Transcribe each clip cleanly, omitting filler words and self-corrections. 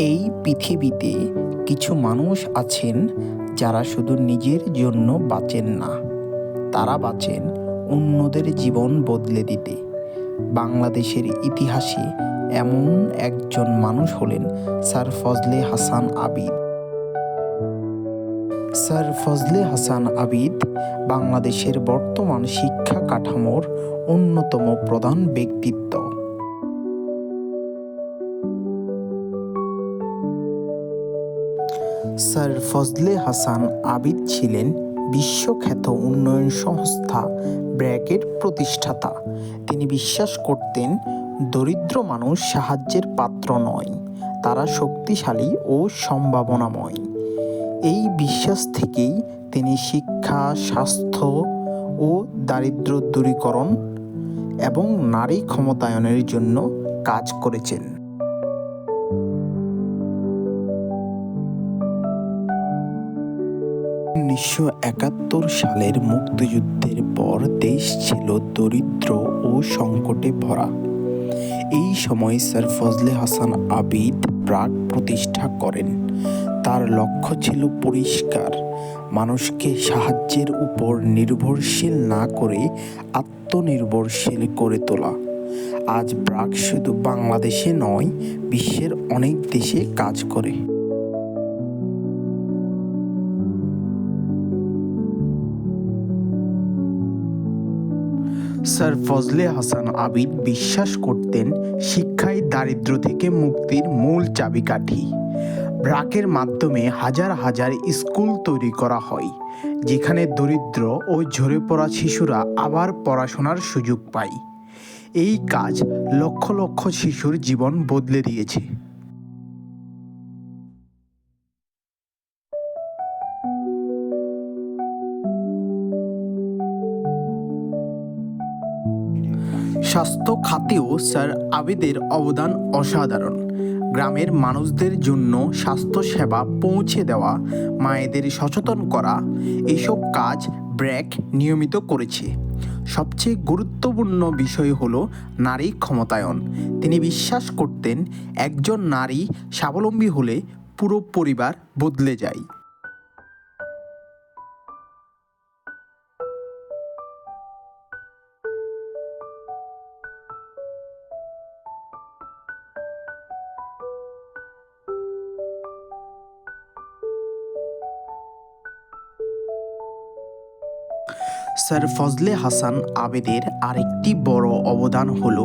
এই পৃথিবীতে কিছু মানুষ আছেন যারা শুধু নিজের জন্য বাঁচেন না, তারা বাঁচেন অন্যদের জীবন বদলে দিতে। বাংলাদেশের ইতিহাসে এমন একজন মানুষ হলেন স্যার ফজলে হাসান আবিদ। স্যার ফজলে হাসান আবিদ বাংলাদেশের বর্তমান শিক্ষা কাঠামোর অন্যতম প্রধান ব্যক্তিত্ব। স্যার ফজলে হাসান আবিদ ছিলেন বিশ্বখ্যাত উন্নয়ন সংস্থা ব্র্যাকের প্রতিষ্ঠাতা। তিনি বিশ্বাস করতেন দরিদ্র মানুষ সাহায্যের পাত্র নয়, তারা শক্তিশালী ও সম্ভাবনাময়। এই বিশ্বাস থেকেই তিনি শিক্ষা, স্বাস্থ্য ও দারিদ্র্য দূরীকরণ এবং নারী ক্ষমতায়নের জন্য কাজ করেছেন। 1971 সালের মুক্তিযুদ্ধের পর দেশ ছিল দরিদ্র ও সংকটে ভরা। এই সময় স্যার ফজলে হাসান আবিদ ব্র্যাক প্রতিষ্ঠা করেন। তার লক্ষ্য ছিল পরিষ্কার, মানুষকে সাহায্যের উপর নির্ভরশীল না করে আত্মনির্ভরশীল করে তোলা। আজ ব্র্যাক শুধু বাংলাদেশে নয়, বিশ্বের অনেক দেশে কাজ করে। স্যার ফজলে হাসান আবিদ বিশ্বাস করতেন শিক্ষাই দারিদ্র্য থেকে মুক্তির মূল চাবিকাঠি। ব্র্যাকের মাধ্যমে হাজার হাজার স্কুল তৈরি করা হয়, যেখানে দরিদ্র ও ঝরে পড়া শিশুরা আবার পড়াশোনার সুযোগ পায়। এই কাজ লক্ষ লক্ষ শিশুর জীবন বদলে দিয়েছে। স্বাস্থ্য খাতেও স্যার আবিদের অবদান অসাধারণ। গ্রামের মানুষদের জন্য স্বাস্থ্যসেবা পৌঁছে দেওয়া, মায়েদের সচেতন করা, এসব কাজ ব্র্যাক নিয়মিত করেছে। সবচেয়ে গুরুত্বপূর্ণ বিষয় হলো নারী ক্ষমতায়ন। তিনি বিশ্বাস করতেন একজন নারী স্বাবলম্বী হলে পুরো পরিবার বদলে যায়। স্যার ফজলে হাসান আবিদের আরেকটি বড় অবদান হল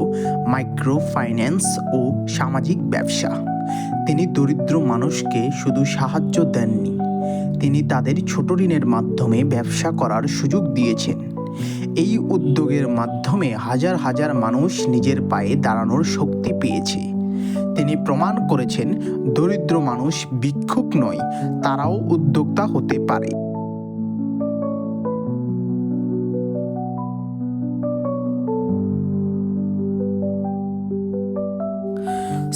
মাইক্রো ফাইন্যান্স ও সামাজিক ব্যবসা। তিনি দরিদ্র মানুষকে শুধু সাহায্য দেননি, তিনি তাদের ছোট ঋণের মাধ্যমে ব্যবসা করার সুযোগ দিয়েছেন। এই উদ্যোগের মাধ্যমে হাজার হাজার মানুষ নিজের পায়ে দাঁড়ানোর শক্তি পেয়েছে। তিনি প্রমাণ করেছেন দরিদ্র মানুষ ভিক্ষুক নয়, তারাও উদ্যোক্তা হতে পারে।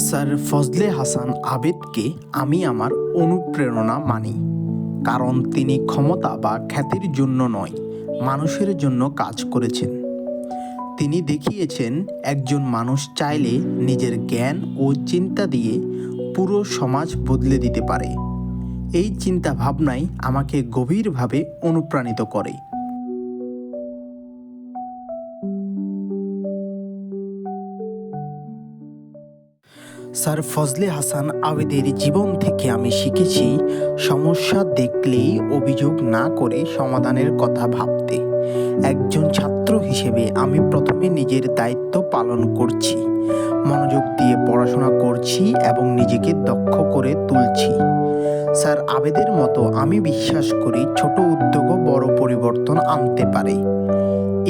স্যার ফজলে হাসান আবিদকে আমি আমার অনুপ্রেরণা মানি, কারণ তিনি ক্ষমতা বা খ্যাতির জন্য নয়, মানুষের জন্য কাজ করেছেন। তিনি দেখিয়েছেন একজন মানুষ চাইলে নিজের জ্ঞান ও চিন্তা দিয়ে পুরো সমাজ বদলে দিতে পারে। এই চিন্তা ভাবনাই আমাকে গভীরভাবে অনুপ্রাণিত করে। স্যার ফজলে হাসান আবিদের জীবন থেকে আমি শিখেছি সমস্যা দেখলেই অভিযোগ না করে সমাধানের কথা ভাবতে। একজন ছাত্র হিসেবে আমি প্রথমে নিজের দায়িত্ব পালন করছি, মনোযোগ দিয়ে পড়াশোনা করছি এবং নিজেকে দক্ষ করে তুলছি। স্যার আবিদের মতো আমি বিশ্বাস করি ছোট উদ্যোগও বড় পরিবর্তন আনতে পারে।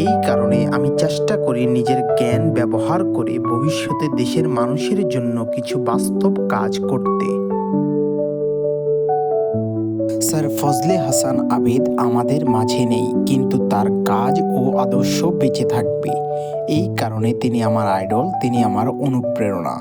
এই কারণে আমি চেষ্টা করি নিজের জ্ঞান ব্যবহার করে ভবিষ্যতে দেশের মানুষের জন্য কিছু বাস্তব কাজ করতে। স্যার ফজলে হাসান আবিদ আমাদের মাঝে নেই, কিন্তু তার কাজ ও আদর্শ বেঁচে থাকবে। এই কারণে তিনি আমার আইডল, তিনি আমার অনুপ্রেরণা।